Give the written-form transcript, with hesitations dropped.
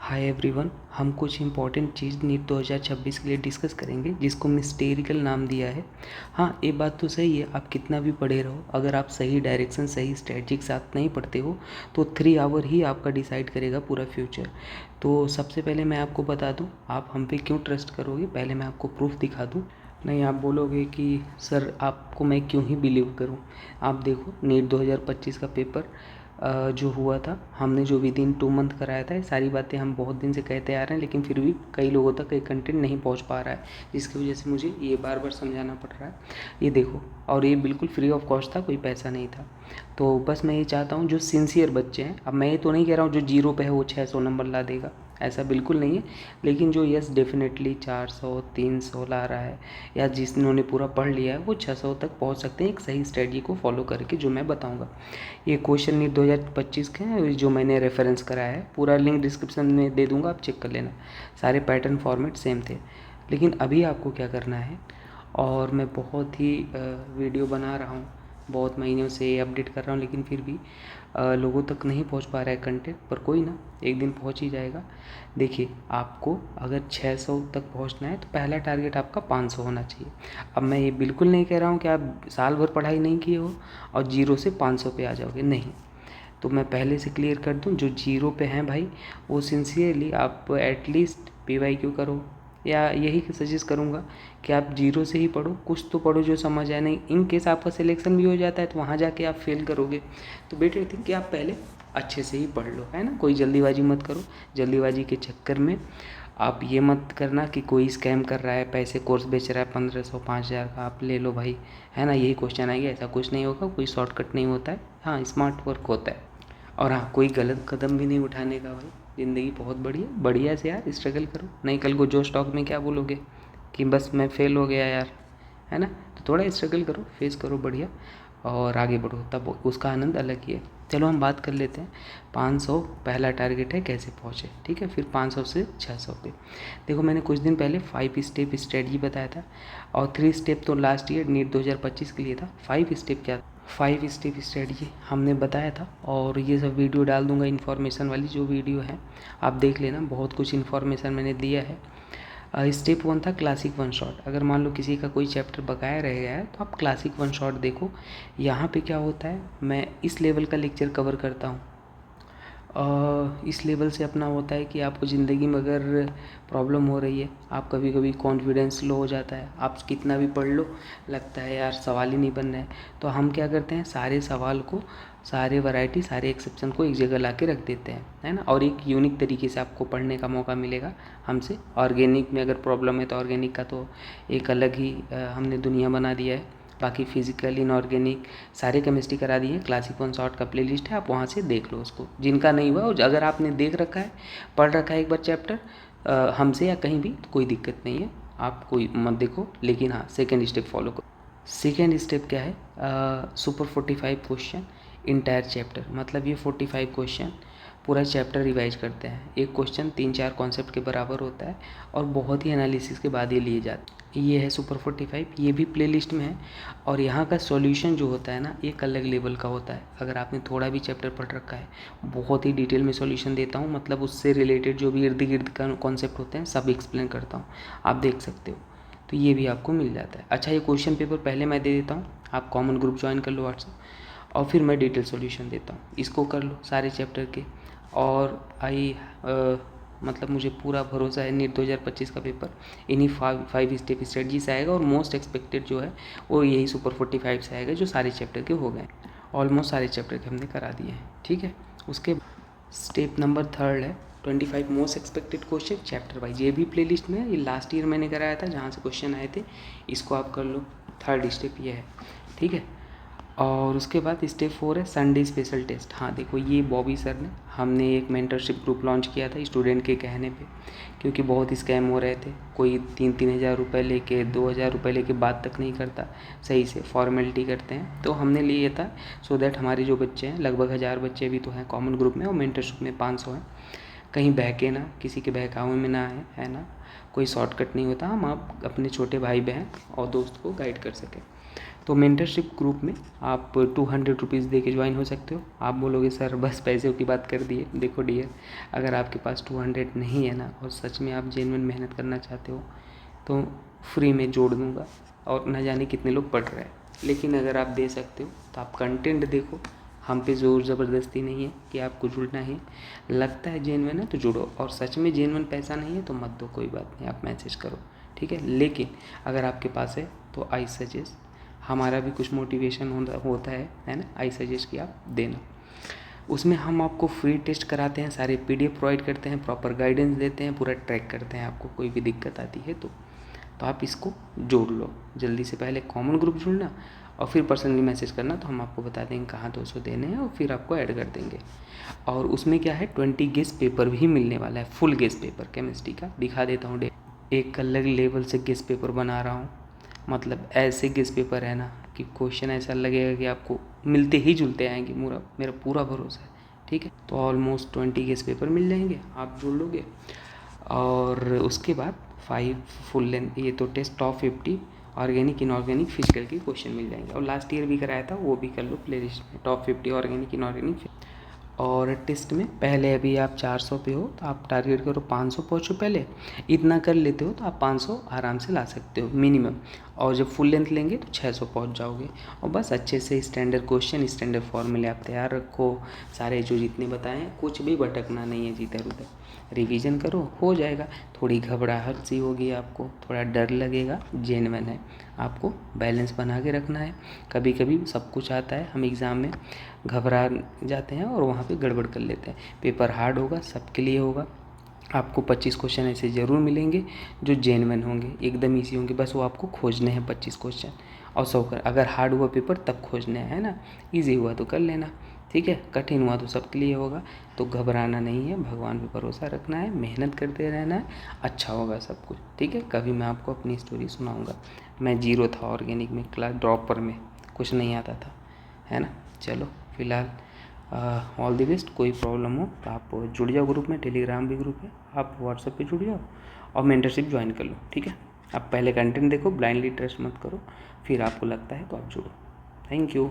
Hi everyone, हम कुछ important चीज़ NEET 2026 के लिए डिस्कस करेंगे जिसको मिस्टेरिकल नाम दिया है। हाँ, ये बात तो सही है, आप कितना भी पढ़े रहो, अगर आप सही डायरेक्शन सही स्ट्रेटजी के साथ नहीं पढ़ते हो तो 3 आवर ही आपका डिसाइड करेगा पूरा फ्यूचर। तो सबसे पहले मैं आपको बता दूँ आप हम पे क्यों ट्रस्ट करोगे। पहले मैं आपको प्रूफ दिखा दूँ। नहीं, आप बोलोगे कि सर आपको मैं क्यों ही बिलीव करूं। आप देखो नीट 2025 का पेपर जो हुआ था, हमने जो विद इन 2 मंथ कराया था। ये सारी बातें हम बहुत दिन से कहते आ रहे हैं, लेकिन फिर भी कई लोगों तक ये कंटेंट नहीं पहुंच पा रहा है, जिसकी वजह से मुझे ये बार बार समझाना पड़ रहा है। ये देखो, और ये बिल्कुल फ्री ऑफ कॉस्ट था, कोई पैसा नहीं था। तो बस मैं ये चाहता हूँ जो सिंसियर बच्चे हैं, अब मैं ये तो नहीं कह रहा हूँ जो जीरो पे है वो 600 नंबर ला देगा, ऐसा बिल्कुल नहीं है। लेकिन जो यस डेफिनेटली 400 300 ला रहा है, या जिन्होंने पूरा पढ़ लिया है, वो 600 तक पहुंच सकते हैं एक सही स्ट्रेटजी को फॉलो करके, जो मैं बताऊंगा। ये क्वेश्चन नीट 2025 के हैं जो मैंने रेफरेंस कराया है, पूरा लिंक डिस्क्रिप्शन में दे दूंगा, आप चेक कर लेना। सारे पैटर्न फॉर्मेट सेम थे। लेकिन अभी आपको क्या करना है, और मैं बहुत ही वीडियो बना रहा हूँ, बहुत महीनों से अपडेट कर रहा हूँ, लेकिन फिर भी लोगों तक नहीं पहुँच पा रहा है कंटेंट, पर कोई ना, एक दिन पहुँच ही जाएगा। देखिए, आपको अगर 600 तक पहुँचना है तो पहला टारगेट आपका 500 होना चाहिए। अब मैं ये बिल्कुल नहीं कह रहा हूँ कि आप साल भर पढ़ाई नहीं किए हो और जीरो से 500 पे आ जाओगे, नहीं। तो मैं पहले से क्लियर कर दूं, जो जीरो पे हैं भाई, वो सिंसियरली आप एटलीस्ट PYQ करो, या यही सजेस्ट करूँगा कि आप जीरो से ही पढ़ो, कुछ तो पढ़ो जो समझ आए। नहीं, इन केस आपका सिलेक्शन भी हो जाता है तो वहाँ जाके आप फेल करोगे, तो बेटर थिंक कि आप पहले अच्छे से ही पढ़ लो, है ना। कोई जल्दीबाजी मत करो। जल्दीबाजी के चक्कर में आप ये मत करना कि कोई स्कैम कर रहा है, पैसे कोर्स बेच रहा है 1500 5000 का, आप ले लो भाई, है ना। यही क्वेश्चन आएगा, ऐसा कुछ नहीं होगा, कोई शॉर्टकट नहीं होता है। हाँ, स्मार्ट वर्क होता है। और हाँ, कोई गलत कदम भी नहीं उठाने का भाई। ज़िंदगी बहुत बढ़िया बढ़िया से यार स्ट्रगल करो, नहीं कल को जो स्टॉक में क्या बोलोगे कि बस मैं फेल हो गया यार, है ना। तो थोड़ा स्ट्रगल करो, फेस करो बढ़िया, और आगे बढ़ो, तब उसका आनंद अलग ही है। चलो हम बात कर लेते हैं। 500 पहला टारगेट है, कैसे पहुँचे, ठीक है। फिर 500 से 600 पे देखो, मैंने कुछ दिन पहले 5 स्टेप स्ट्रेटजी बताया था, और 3 स्टेप तो लास्ट ईयर नीट 2025 के लिए था। 5 स्टेप क्या, 5 स्टेप स्ट्रेटजी हमने बताया था, और ये सब वीडियो डाल दूंगा इन्फॉर्मेशन वाली, जो वीडियो है आप देख लेना, बहुत कुछ इन्फॉर्मेशन मैंने दिया है। स्टेप 1 था क्लासिक वन शॉट। अगर मान लो किसी का कोई चैप्टर बकाया रह गया है तो आप क्लासिक वन शॉट देखो। यहाँ पे क्या होता है, मैं इस लेवल का लेक्चर कवर करता हूँ। इस लेवल से अपना होता है कि आपको ज़िंदगी में अगर प्रॉब्लम हो रही है, आप कभी कभी कॉन्फिडेंस लो हो जाता है, आप कितना भी पढ़ लो, लगता है यार सवाल ही नहीं बन रहे हैं, तो हम क्या करते हैं, सारे सवाल को, सारे वैरायटी, सारे एक्सेप्शन को एक जगह ला के रख देते हैं, है ना। और एक यूनिक तरीके से आपको पढ़ने का मौका मिलेगा हमसे। ऑर्गेनिक में अगर प्रॉब्लम है तो ऑर्गेनिक का तो एक अलग ही हमने दुनिया बना दिया है। बाकी फिजिकल इनऑर्गेनिक सारे केमिस्ट्री करा दिए। क्लासिक वन शॉर्ट का प्लेलिस्ट है, आप वहाँ से देख लो उसको, जिनका नहीं हुआ, अगर आपने देख रखा है, पढ़ रखा है एक बार चैप्टर हमसे या कहीं भी, तो कोई दिक्कत नहीं है, आप कोई मत देखो। लेकिन हाँ, सेकेंड स्टेप फॉलो करो। सेकेंड स्टेप क्या है, सुपर 45 क्वेश्चन इंटायर चैप्टर, मतलब ये 45 क्वेश्चन पूरा चैप्टर रिवाइज करते हैं। एक क्वेश्चन 3-4 कॉन्सेप्ट के बराबर होता है, और बहुत ही एनालिसिस के बाद ये लिए जाते हैं। ये है सुपर 45, ये भी प्लेलिस्ट में है। और यहाँ का सॉल्यूशन जो होता है ना, एक अलग लेवल का होता है। अगर आपने थोड़ा भी चैप्टर पढ़ रखा है, बहुत ही डिटेल में सॉल्यूशन देता हूँ, मतलब उससे रिलेटेड जो भी इर्द गिर्द का कॉन्सेप्ट होते हैं सब एक्सप्लेन करता हूँ, आप देख सकते हो। तो ये भी आपको मिल जाता है। अच्छा, ये क्वेश्चन पेपर पहले मैं दे देता हूँ, आप कॉमन ग्रुप ज्वाइन कर लो व्हाट्सएप, और फिर मैं डिटेल सॉल्यूशन देता हूँ, इसको कर लो सारे चैप्टर के। और मतलब मुझे पूरा भरोसा है नीट 2025 का पेपर इन्हीं 5 स्टेप स्ट्रेटजी से आएगा, और मोस्ट एक्सपेक्टेड जो है वो यही सुपर 45 से आएगा, जो सारे चैप्टर के हो गए, ऑलमोस्ट सारे चैप्टर के हमने करा दिए हैं, ठीक है। उसके स्टेप नंबर 3 है 25 most expected question chapter wise. ये भी प्लेलिस्ट में है, ये लास्ट ईयर मैंने कराया था जहाँ से क्वेश्चन आए थे, इसको आप कर लो। 3rd स्टेप ये है, ठीक है। और उसके बाद स्टेप 4 है संडे स्पेशल टेस्ट। हाँ देखो, ये बॉबी सर ने, हमने एक मेंटरशिप ग्रुप लॉन्च किया था स्टूडेंट के कहने पे, क्योंकि बहुत स्कैम हो रहे थे। कोई 3-3 हज़ार रुपये लेके, 2 हज़ार रुपये लेके बात तक नहीं करता, सही से फॉर्मेलिटी करते हैं। तो हमने लिया था सो दैट हमारे जो बच्चे हैं, लगभग 1000 बच्चे भी तो हैं कॉमन ग्रुप में, और मेंटरशिप में 500 हैं, कहीं बहके ना, किसी के बहकावे में ना है ना। कोई शॉर्टकट नहीं होता, हम आप अपने छोटे भाई बहन और दोस्त को गाइड कर सकें। तो मेंटरशिप ग्रुप में आप 200 रुपीज़ दे के ज्वाइन हो सकते हो। आप बोलोगे सर बस पैसे की बात कर दिए। देखो डियर, अगर आपके पास 200 नहीं है ना और सच में आप जेन्युइन मेहनत करना चाहते हो तो फ्री में जोड़ दूँगा और न जाने कितने लोग पढ़ रहे हैं। लेकिन अगर आप दे सकते हो तो आप कंटेंट देखो, हम पे ज़ोर ज़बरदस्ती नहीं है कि आपको जुड़ना है। लगता है जेन्युइन है तो जुड़ो, और सच में जेन्युइन पैसा नहीं है तो मत दो, कोई बात नहीं, आप मैसेज करो, ठीक है। लेकिन अगर आपके पास है तो आई सजेस्ट, हमारा भी कुछ मोटिवेशन होता है ना, आई सजेस्ट कि आप देना। उसमें हम आपको फ्री टेस्ट कराते हैं, सारे PDF प्रोवाइड करते हैं, प्रॉपर गाइडेंस देते हैं, पूरा ट्रैक करते हैं। आपको कोई भी दिक्कत आती है तो आप इसको जोड़ लो जल्दी से। पहले कॉमन ग्रुप जुड़ना और फिर पर्सनली मैसेज करना, तो हम आपको बता देंगे कहाँ 200 देने हैं और फिर आपको ऐड कर देंगे। और उसमें क्या है, 20 गेस्ट पेपर भी मिलने वाला है, फुल गेस्ट पेपर केमिस्ट्री का। दिखा देता हूँ, एक अलग लेवल से गेस्ट पेपर बना रहा हूँ। मतलब ऐसे गेस्ट पेपर है ना कि क्वेश्चन ऐसा लगेगा कि आपको मिलते ही जुलते आएंगे, मेरा पूरा भरोसा है, ठीक है। तो ऑलमोस्ट 20 गेस्ट पेपर मिल जाएंगे, आप जुड़ लोगे। और उसके बाद 5 फुल लेंथ, ये तो test top 50 organic inorganic physical के क्वेश्चन मिल जाएंगे। और लास्ट ईयर भी कराया था, वो भी कर लो प्ले लिस्ट में, टॉप 50 ऑर्गेनिक इनऑर्गेनिक। और टेस्ट में पहले अभी आप 400 पे हो तो आप टारगेट करो 500 पहुँचो। पहले इतना कर लेते हो तो आप 500 आराम से ला सकते हो मिनिमम। और जब फुल लेंथ लेंगे तो 600 पहुँच जाओगे। और बस अच्छे से स्टैंडर्ड क्वेश्चन, स्टैंडर्ड फॉर्मूले आप तैयार रखो, सारे जो जितने बताए हैं, कुछ भी भटकना नहीं है इधर उधर, रिवीजन करो, हो जाएगा। थोड़ी घबराहट सी होगी आपको, थोड़ा डर लगेगा, जेन्युइन है, आपको बैलेंस बना के रखना है। कभी कभी सब कुछ आता है, हम एग्ज़ाम में घबरा जाते हैं और वहाँ पे गड़बड़ कर लेते हैं। पेपर हार्ड होगा, सबके लिए होगा। आपको 25 क्वेश्चन ऐसे ज़रूर मिलेंगे जो जेन्युइन होंगे, एकदम ईजी होंगे, बस वो आपको खोजने हैं 25 क्वेश्चन। और 100 कर, अगर हार्ड हुआ पेपर तब खोजने है ना, ईजी हुआ तो कर लेना, ठीक है। कठिन हुआ तो सबके लिए होगा, तो घबराना नहीं है, भगवान पे भरोसा रखना है, मेहनत करते रहना है, अच्छा होगा सब कुछ, ठीक है। कभी मैं आपको अपनी स्टोरी सुनाऊंगा। मैं जीरो था ऑर्गेनिक में, क्लास ड्रॉपर में, कुछ नहीं आता था, है ना। चलो फिलहाल ऑल द बेस्ट। कोई प्रॉब्लम हो तो आप जुड़ जाओ ग्रुप में, टेलीग्राम भी ग्रुप है, आप व्हाट्सएप पे जुड़ जाओ और मेंटरशिप ज्वाइन कर लो, ठीक है। आप पहले कंटेंट देखो, ब्लाइंडली ट्रस्ट मत करो, फिर आपको लगता है तो आप जुड़ो। Thank you.